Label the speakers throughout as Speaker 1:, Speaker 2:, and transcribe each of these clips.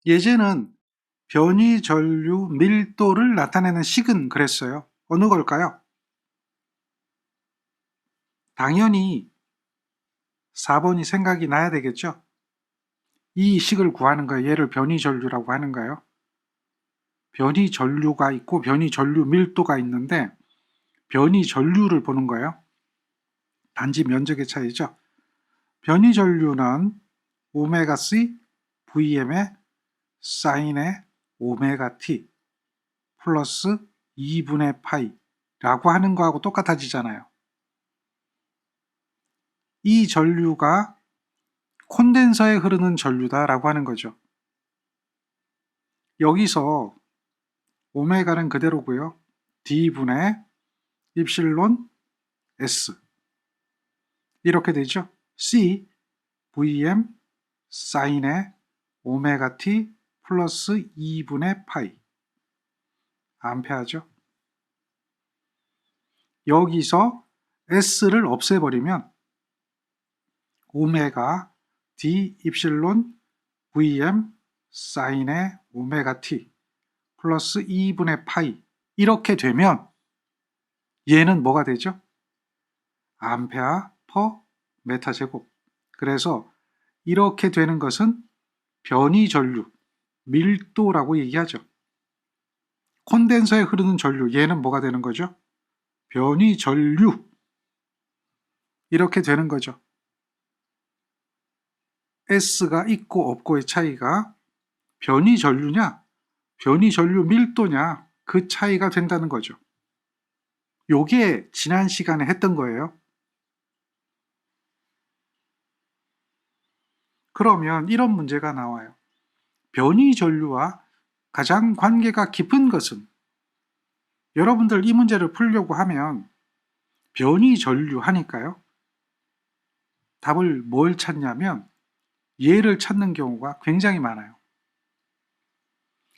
Speaker 1: 예제는 변이 전류 밀도를 나타내는 식은 그랬어요. 어느 걸까요? 당연히 4번이 생각이 나야 되겠죠? 이 식을 구하는 거예요. 얘를 변이 전류라고 하는 거예요. 변이 전류가 있고 변이 전류 밀도가 있는데 변이 전류를 보는 거예요. 단지 면적의 차이죠. 변이 전류는 오메가 C Vm의 사인의 오메가 T 플러스 2분의 파이라고 하는 거하고 똑같아지잖아요. 이 전류가 콘덴서에 흐르는 전류다라고 하는 거죠. 여기서 오메가는 그대로고요. D분의 입실론 S 이렇게 되죠. C Vm 사인의 오메가 T 플러스 2분의 파이 암페어죠. 여기서 S를 없애버리면 오메가 D 입실론 Vm 사인의 오메가 T 플러스 2분의 파이 이렇게 되면 얘는 뭐가 되죠? 암페어 퍼 메타 제곱. 그래서 이렇게 되는 것은 변이 전류, 밀도라고 얘기하죠. 콘덴서에 흐르는 전류, 얘는 뭐가 되는 거죠? 변이 전류. 이렇게 되는 거죠. S가 있고 없고의 차이가 변이 전류냐, 변이 전류 밀도냐, 그 차이가 된다는 거죠. 요게 지난 시간에 했던 거예요. 그러면 이런 문제가 나와요. 변이 전류와 가장 관계가 깊은 것은 여러분들 이 문제를 풀려고 하면 변이 전류 하니까요. 답을 뭘 찾냐면 얘를 찾는 경우가 굉장히 많아요.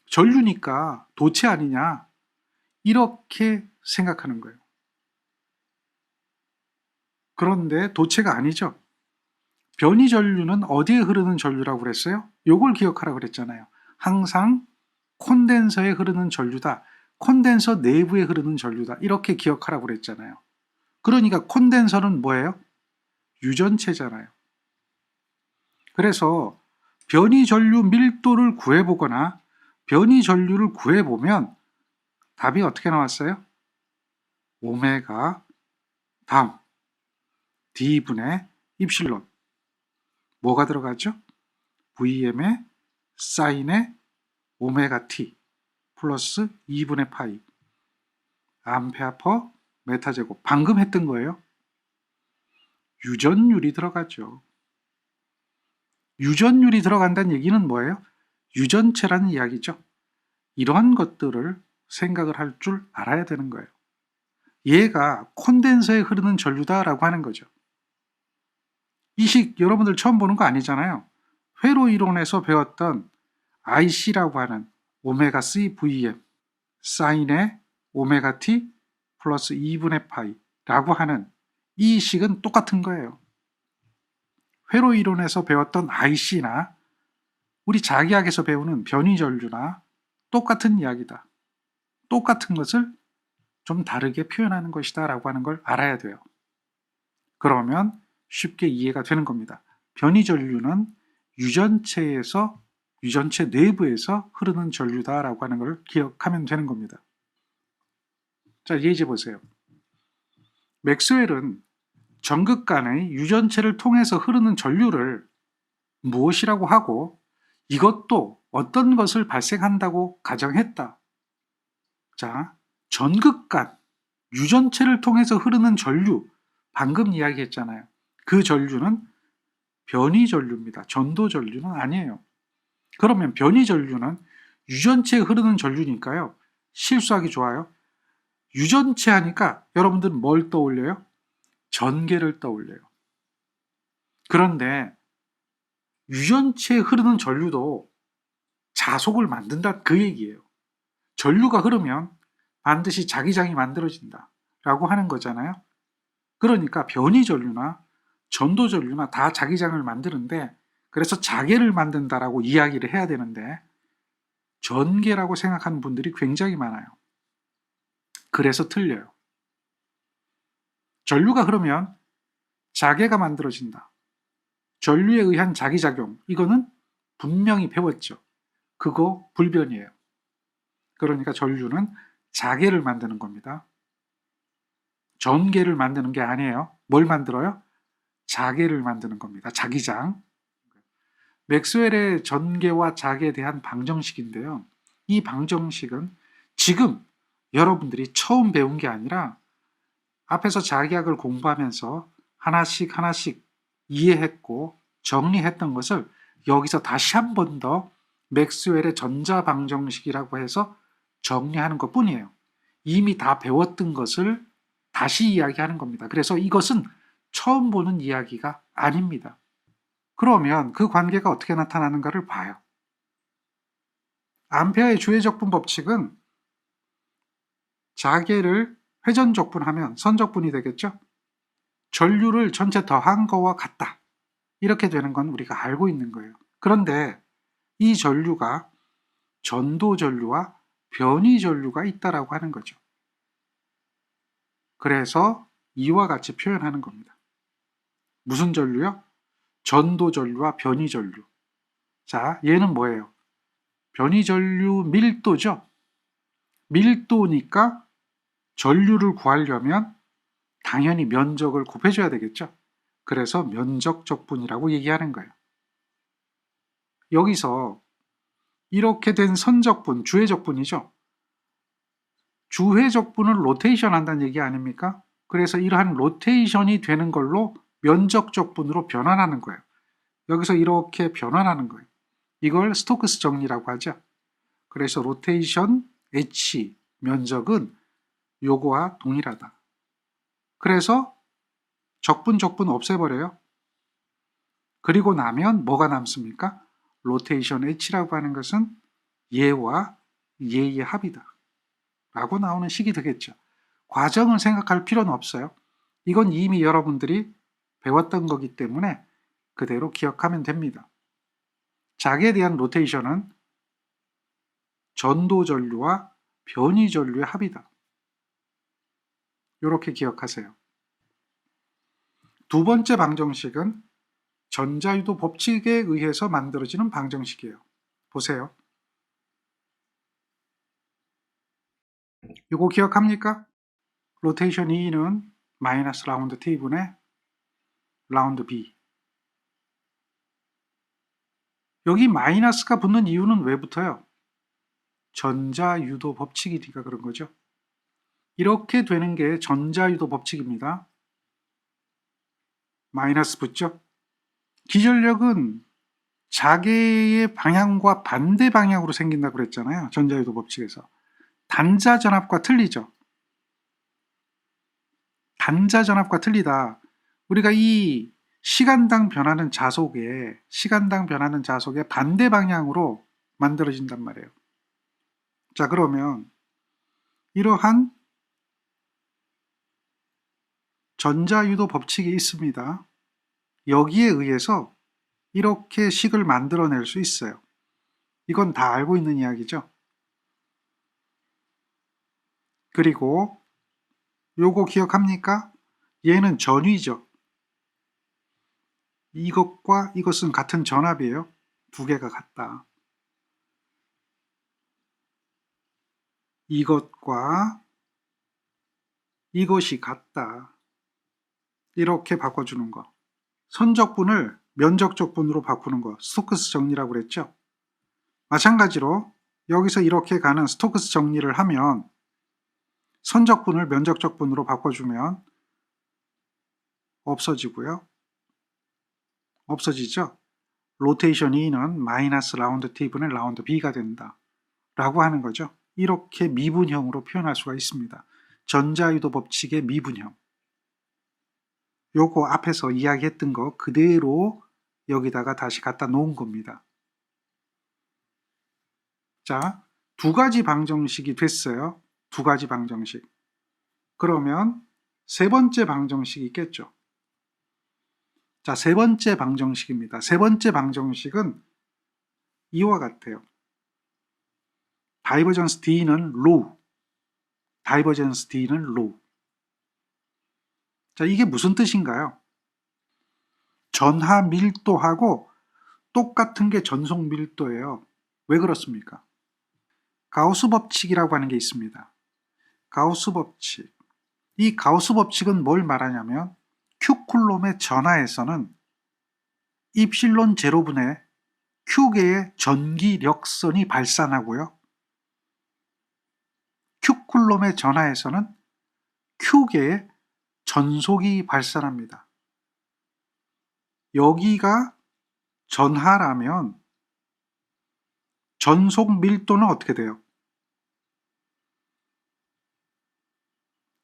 Speaker 1: 전류니까 도체 아니냐 이렇게 생각하는 거예요. 그런데 도체가 아니죠. 변이 전류는 어디에 흐르는 전류라고 그랬어요? 요걸 기억하라고 그랬잖아요. 항상 콘덴서에 흐르는 전류다. 콘덴서 내부에 흐르는 전류다. 이렇게 기억하라고 그랬잖아요. 그러니까 콘덴서는 뭐예요? 유전체잖아요. 그래서 변이 전류 밀도를 구해보거나 변이 전류를 구해보면 답이 어떻게 나왔어요? 오메가 다음 D분의 입실론 뭐가 들어가죠? Vm의 사인의 오메가 T 플러스 2분의 파이 암페어 퍼 메타 제곱 방금 했던 거예요. 유전율이 들어가죠. 유전율이 들어간다는 얘기는 뭐예요? 유전체라는 이야기죠. 이러한 것들을 생각을 할 줄 알아야 되는 거예요. 얘가 콘덴서에 흐르는 전류다라고 하는 거죠. 이 식 여러분들 처음 보는 거 아니잖아요. 회로 이론에서 배웠던 IC라고 하는 오메가 C Vm 사인의 오메가 T 플러스 2분의 파이라고 하는 이 식은 똑같은 거예요. 회로 이론에서 배웠던 IC나 우리 자기학에서 배우는 변이 전류나 똑같은 이야기다. 똑같은 것을 좀 다르게 표현하는 것이다 라고 하는 걸 알아야 돼요. 그러면 쉽게 이해가 되는 겁니다. 변이 전류는 유전체 내부에서 흐르는 전류다라고 하는 걸 기억하면 되는 겁니다. 자, 예제 보세요. 맥스웰은 전극 간의 유전체를 통해서 흐르는 전류를 무엇이라고 하고 이것도 어떤 것을 발생한다고 가정했다. 자, 전극 간 유전체를 통해서 흐르는 전류 방금 이야기했잖아요. 그 전류는 변이 전류입니다. 전도 전류는 아니에요. 그러면 변이 전류는 유전체에 흐르는 전류니까요. 실수하기 좋아요. 유전체 하니까 여러분들은 뭘 떠올려요? 전개를 떠올려요. 그런데 유전체에 흐르는 전류도 자속을 만든다 그 얘기예요. 전류가 흐르면 반드시 자기장이 만들어진다 라고 하는 거잖아요. 그러니까 변이 전류나 전도 전류나 다 자기장을 만드는데 그래서 자개를 만든다라고 이야기를 해야 되는데 전개라고 생각하는 분들이 굉장히 많아요. 그래서 틀려요. 전류가 흐르면 자개가 만들어진다. 전류에 의한 자기작용, 이거는 분명히 배웠죠. 그거 불변이에요. 그러니까 전류는 자개를 만드는 겁니다. 전개를 만드는 게 아니에요. 뭘 만들어요? 자개를 만드는 겁니다. 자기장. 맥스웰의 전개와 자개에 대한 방정식인데요. 이 방정식은 지금 여러분들이 처음 배운 게 아니라 앞에서 자기학을 공부하면서 하나씩 하나씩 이해했고 정리했던 것을 여기서 다시 한 번 더 맥스웰의 전자방정식이라고 해서 정리하는 것 뿐이에요. 이미 다 배웠던 것을 다시 이야기하는 겁니다. 그래서 이것은 처음 보는 이야기가 아닙니다. 그러면 그 관계가 어떻게 나타나는가를 봐요. 암페어의 주회적분 법칙은 자개를 회전적분하면 선적분이 되겠죠? 전류를 전체 더한 거와 같다. 이렇게 되는 건 우리가 알고 있는 거예요. 그런데 이 전류가 전도 전류와 변이 전류가 있다라고 하는 거죠. 그래서 이와 같이 표현하는 겁니다. 무슨 전류요? 전도 전류와 변이 전류. 자, 얘는 뭐예요? 변이 전류 밀도죠. 밀도니까 전류를 구하려면 당연히 면적을 곱해줘야 되겠죠. 그래서 면적적분이라고 얘기하는 거예요. 여기서 이렇게 된 선적분, 주회적분이죠. 주회적분을 로테이션 한다는 얘기 아닙니까? 그래서 이러한 로테이션이 되는 걸로 면적적분으로 변환하는 거예요. 여기서 이렇게 변환하는 거예요. 이걸 스토크스 정리라고 하죠. 그래서 로테이션 H 면적은 요거와 동일하다. 그래서 적분 없애버려요. 그리고 나면 뭐가 남습니까? 로테이션 H라고 하는 것은 얘와 얘의 합이다. 라고 나오는 식이 되겠죠. 과정을 생각할 필요는 없어요. 이건 이미 여러분들이 배웠던 거기 때문에 그대로 기억하면 됩니다. 자기에 대한 로테이션은 전도 전류와 변이 전류의 합이다. 이렇게 기억하세요. 두 번째 방정식은 전자유도 법칙에 의해서 만들어지는 방정식이에요. 보세요. 이거 기억합니까? 로테이션 E는 마이너스 라운드 T분의 라운드 B. 여기 마이너스가 붙는 이유는 왜 붙어요? 전자유도 법칙이니까 그런 거죠. 이렇게 되는 게 전자유도 법칙입니다. 마이너스 붙죠? 기전력은 자개의 방향과 반대 방향으로 생긴다고 그랬잖아요. 전자유도 법칙에서. 단자 전압과 틀리죠. 단자 전압과 틀리다. 우리가 이 시간당 변하는 자속에 반대 방향으로 만들어진단 말이에요. 자, 그러면 이러한 전자유도 법칙이 있습니다. 여기에 의해서 이렇게 식을 만들어낼 수 있어요. 이건 다 알고 있는 이야기죠. 그리고 요거 기억합니까? 얘는 전위죠. 이것과 이것은 같은 전압이에요. 두 개가 같다. 이것과 이것이 같다. 이렇게 바꿔주는 거. 선적분을 면적적분으로 바꾸는 거. 스토크스 정리라고 그랬죠. 마찬가지로 여기서 이렇게 가는 스토크스 정리를 하면 선적분을 면적적분으로 바꿔주면 없어지고요. 없어지죠. 로테이션 E는 마이너스 라운드 T분의 라운드 B가 된다. 라고 하는 거죠. 이렇게 미분형으로 표현할 수가 있습니다. 전자유도 법칙의 미분형. 요거 앞에서 이야기했던 거 그대로 여기다가 다시 갖다 놓은 겁니다. 자, 두 가지 방정식이 됐어요. 두 가지 방정식. 그러면 세 번째 방정식이 있겠죠. 자, 세 번째 방정식입니다. 세 번째 방정식은 이와 같아요. 다이버전스 D는 low. 다이버전스 D는 low. 자, 이게 무슨 뜻인가요? 전하 밀도하고 똑같은 게 전속 밀도예요. 왜 그렇습니까? 가우스 법칙이라고 하는 게 있습니다. 가우스 법칙. 이 가우스 법칙은 뭘 말하냐면 Q쿨롬의 전하에서는 입실론 제로분의 Q개의 전기력선이 발산하고요. Q쿨롬의 전하에서는 Q개의 전속이 발산합니다. 여기가 전하라면 전속 밀도는 어떻게 돼요?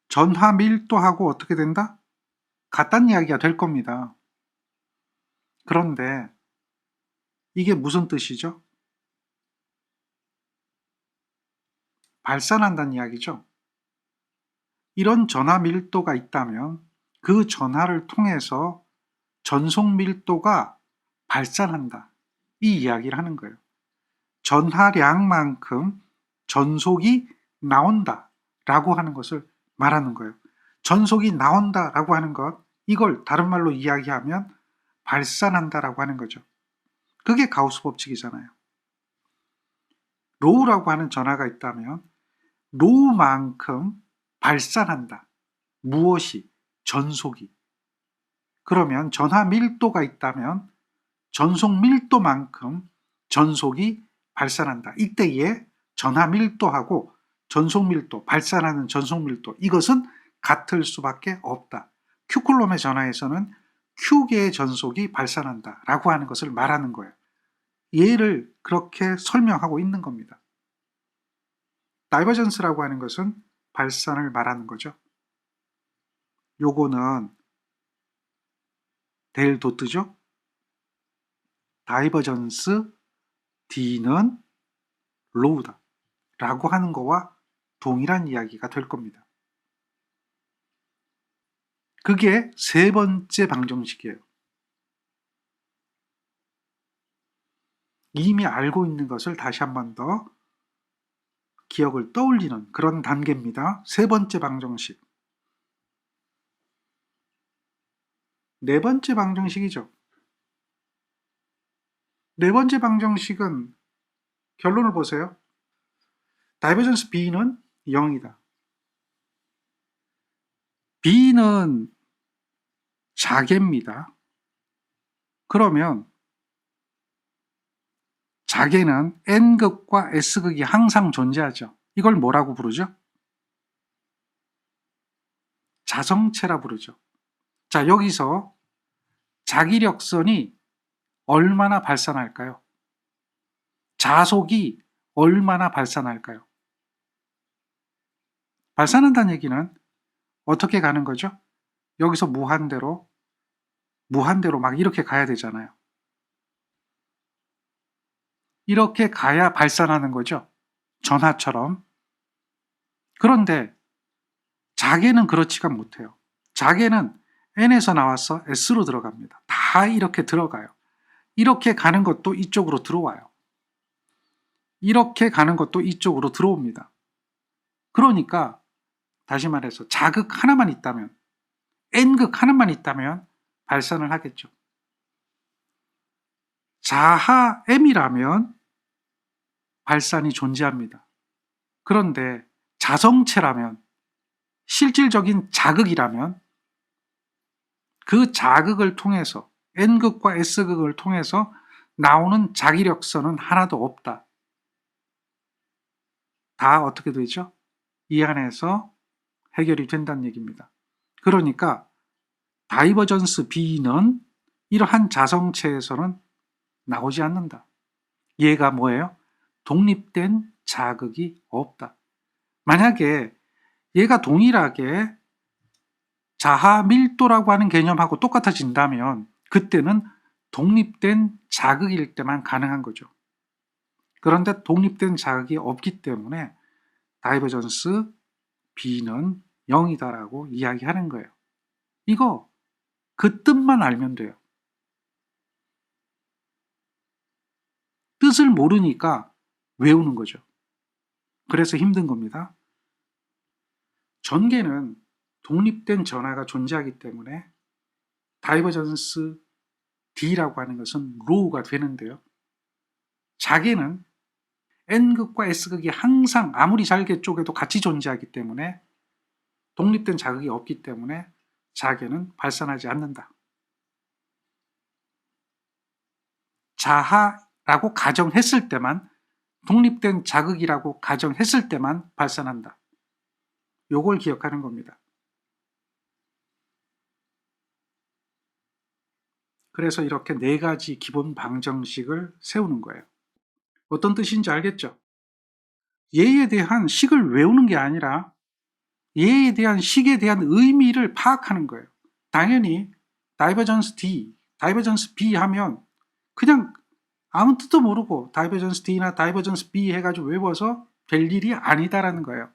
Speaker 1: 전하 밀도하고 어떻게 된다? 같다는 이야기가 될 겁니다. 그런데 이게 무슨 뜻이죠? 발산한다는 이야기죠. 이런 전하 밀도가 있다면 그 전하를 통해서 전속 밀도가 발산한다. 이 이야기를 하는 거예요. 전하량만큼 전속이 나온다 라고 하는 것을 말하는 거예요. 전속이 나온다 라고 하는 것, 이걸 다른 말로 이야기하면 발산한다 라고 하는 거죠. 그게 가우스 법칙이잖아요. 로우라고 하는 전하가 있다면 로우만큼 발산한다. 무엇이? 전속이. 그러면 전하 밀도가 있다면 전속 밀도만큼 전속이 발산한다. 이때에 전하 밀도하고 전속 밀도, 발산하는 전속 밀도, 이것은 같을 수밖에 없다. Q쿨롬의 전하에서는 Q개의 전속이 발산한다 라고 하는 것을 말하는 거예요. 얘를 그렇게 설명하고 있는 겁니다. 다이버전스라고 하는 것은 발산을 말하는 거죠. 요거는 델 도트죠. 다이버전스 D는 로우다 라고 하는 거와 동일한 이야기가 될 겁니다. 그게 세 번째 방정식이에요. 이미 알고 있는 것을 다시 한 번 더 기억을 떠올리는 그런 단계입니다. 세 번째 방정식. 네 번째 방정식이죠. 네 번째 방정식은 결론을 보세요. 다이버전스 B는 0이다. B는 자개입니다. 그러면 자개는 N극과 S극이 항상 존재하죠. 이걸 뭐라고 부르죠? 자성체라 부르죠. 자, 여기서 자기력선이 얼마나 발산할까요? 자속이 얼마나 발산할까요? 발산한다는 얘기는 어떻게 가는 거죠? 여기서 무한대로 막 이렇게 가야 되잖아요. 이렇게 가야 발산하는 거죠. 전하처럼. 그런데 자개는 그렇지가 못해요. 자개는 N에서 나와서 S로 들어갑니다. 다 이렇게 들어가요. 이렇게 가는 것도 이쪽으로 들어와요. 이렇게 가는 것도 이쪽으로 들어옵니다. 그러니까 다시 말해서 자극 하나만 있다면, N극 하나만 있다면 발산을 하겠죠. 자하 M이라면 발산이 존재합니다. 그런데 자성체라면, 실질적인 자극이라면 그 자극을 통해서 N극과 S극을 통해서 나오는 자기력선은 하나도 없다. 다 어떻게 되죠? 이 안에서 해결이 된다는 얘기입니다. 그러니까 다이버전스 B는 이러한 자성체에서는 나오지 않는다. 얘가 뭐예요? 독립된 자극이 없다. 만약에 얘가 동일하게 자하 밀도라고 하는 개념하고 똑같아진다면 그때는 독립된 자극일 때만 가능한 거죠. 그런데 독립된 자극이 없기 때문에 다이버전스 B는 0이다라고 이야기하는 거예요. 이거 그 뜻만 알면 돼요. 뜻을 모르니까 외우는 거죠. 그래서 힘든 겁니다. 전개는 독립된 전하가 존재하기 때문에 다이버전스 D라고 하는 것은 로우가 되는데요. 자개는 N극과 S극이 항상 아무리 잘개 쪽에도 같이 존재하기 때문에 독립된 자극이 없기 때문에 자개는 발산하지 않는다. 자하라고 가정했을 때만, 독립된 자극이라고 가정했을 때만 발산한다. 요걸 기억하는 겁니다. 그래서 이렇게 4가지 기본 방정식을 세우는 거예요. 어떤 뜻인지 알겠죠? 예에 대한 식을 외우는 게 아니라 예에 대한 식에 대한 의미를 파악하는 거예요. 당연히 다이버전스 D, 다이버전스 B 하면 그냥 아무 뜻도 모르고 다이버전스 D나 다이버전스 B 해가지고 외워서 될 일이 아니다라는 거예요.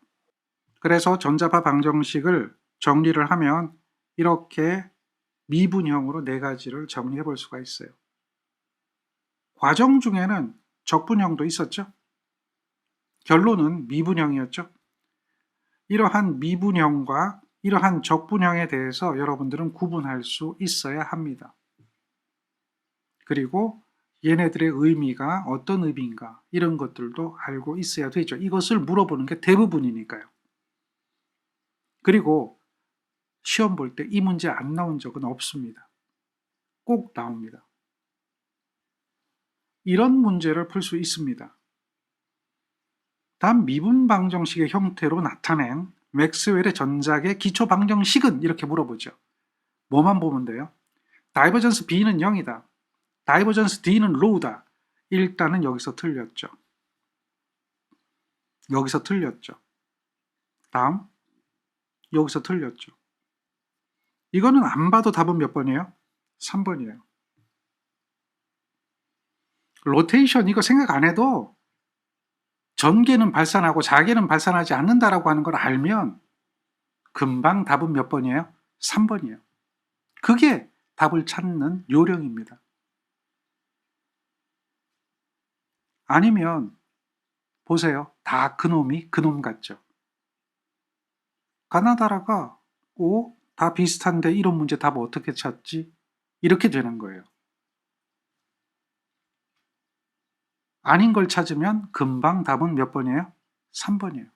Speaker 1: 그래서 전자파 방정식을 정리를 하면 이렇게 미분형으로 4가지를 정리해 볼 수가 있어요. 과정 중에는 적분형도 있었죠. 결론은 미분형이었죠. 이러한 미분형과 이러한 적분형에 대해서 여러분들은 구분할 수 있어야 합니다. 그리고 얘네들의 의미가 어떤 의미인가 이런 것들도 알고 있어야 되죠. 이것을 물어보는 게 대부분이니까요. 그리고 시험 볼 때 이 문제 안 나온 적은 없습니다. 꼭 나옵니다. 이런 문제를 풀 수 있습니다. 다음 미분 방정식의 형태로 나타낸 맥스웰의 전작의 기초 방정식은 이렇게 물어보죠. 뭐만 보면 돼요? 다이버전스 B는 0이다. 다이버전스 D는 로우다. 일단은 여기서 틀렸죠. 여기서 틀렸죠. 다음 여기서 틀렸죠. 이거는 안 봐도 답은 몇 번이에요? 3번이에요. 로테이션 이거 생각 안 해도 전개는 발산하고 자개는 발산하지 않는다라고 하는 걸 알면 금방 답은 몇 번이에요? 3번이에요. 그게 답을 찾는 요령입니다. 아니면 보세요. 다 그놈이 그놈 같죠. 가나다라가 다 비슷한데 이런 문제 답 어떻게 찾지? 이렇게 되는 거예요. 아닌 걸 찾으면 금방 답은 몇 번이에요? 3번이에요.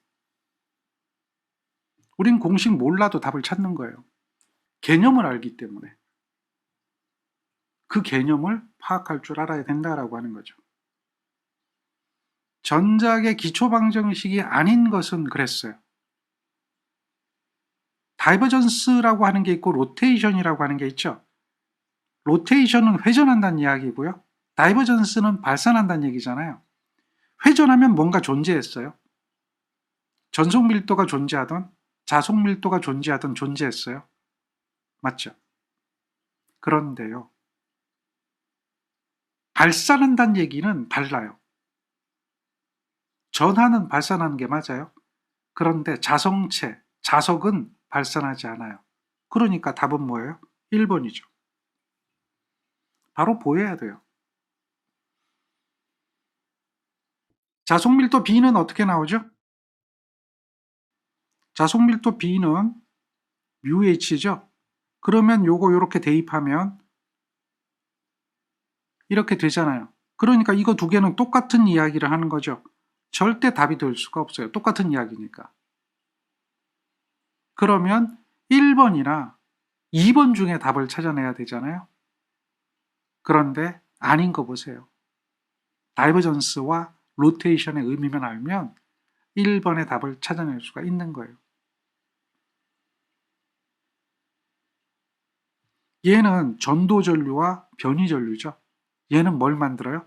Speaker 1: 우린 공식 몰라도 답을 찾는 거예요. 개념을 알기 때문에. 그 개념을 파악할 줄 알아야 된다라고 하는 거죠. 전작의 기초방정식이 아닌 것은 그랬어요. 다이버전스라고 하는 게 있고 로테이션이라고 하는 게 있죠. 로테이션은 회전한다는 이야기고요. 다이버전스는 발산한다는 얘기잖아요. 회전하면 뭔가 존재했어요. 전속 밀도가 존재하던 자속 밀도가 존재하던 존재했어요. 맞죠? 그런데요. 발산한다는 얘기는 달라요. 전하는 발산하는 게 맞아요. 그런데 자성체, 자석은 발산하지 않아요. 그러니까 답은 뭐예요? 1번이죠. 바로 보여야 돼요. 자속밀도 B는 어떻게 나오죠? 자속밀도 B는 μh죠. 그러면 요거 요렇게 대입하면 이렇게 되잖아요. 그러니까 이거 두 개는 똑같은 이야기를 하는 거죠. 절대 답이 될 수가 없어요. 똑같은 이야기니까. 그러면 1번이나 2번 중에 답을 찾아내야 되잖아요. 그런데 아닌 거 보세요. 다이버전스와 로테이션의 의미만 알면 1번의 답을 찾아낼 수가 있는 거예요. 얘는 전도전류와 변이전류죠. 얘는 뭘 만들어요?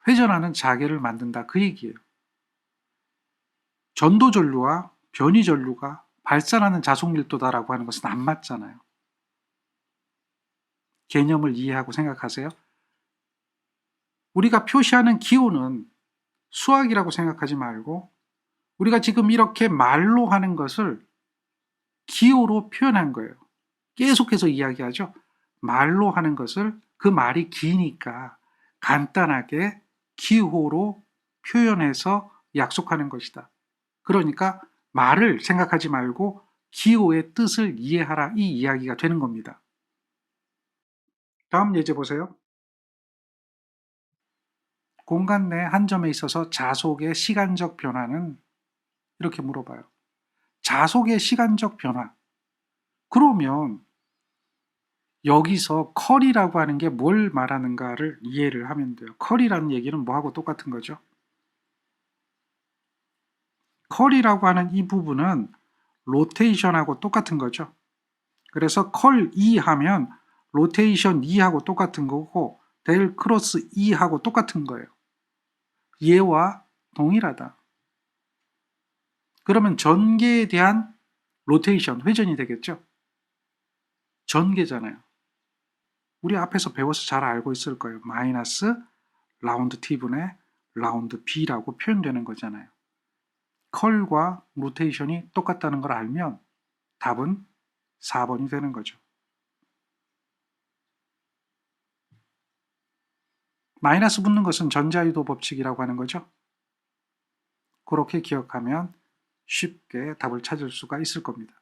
Speaker 1: 회전하는 자개를 만든다 그 얘기예요. 전도전류와 변이전류가 발산하는 자속밀도다라고 하는 것은 안 맞잖아요. 개념을 이해하고 생각하세요. 우리가 표시하는 기호는 수학이라고 생각하지 말고 우리가 지금 이렇게 말로 하는 것을 기호로 표현한 거예요. 계속해서 이야기하죠. 말로 하는 것을 그 말이 기니까 간단하게 기호로 표현해서 약속하는 것이다. 그러니까 말을 생각하지 말고 기호의 뜻을 이해하라, 이 이야기가 되는 겁니다. 다음 예제 보세요. 공간 내 한 점에 있어서 자속의 시간적 변화는, 이렇게 물어봐요. 자속의 시간적 변화. 그러면 여기서 컬이라고 하는 게 뭘 말하는가를 이해를 하면 돼요. 컬이라는 얘기는 뭐하고 똑같은 거죠? 컬이라고 하는 이 부분은 로테이션하고 똑같은 거죠. 그래서 컬 2 하면 로테이션 2하고 똑같은 거고 델 크로스 2하고 똑같은 거예요. 얘와 동일하다. 그러면 전개에 대한 로테이션, 회전이 되겠죠? 전개잖아요. 우리 앞에서 배워서 잘 알고 있을 거예요. 마이너스 라운드 t분의 라운드 b라고 표현되는 거잖아요. 컬과 로테이션이 똑같다는 걸 알면 답은 4번이 되는 거죠. 마이너스 붙는 것은 전자유도 법칙이라고 하는 거죠. 그렇게 기억하면 쉽게 답을 찾을 수가 있을 겁니다.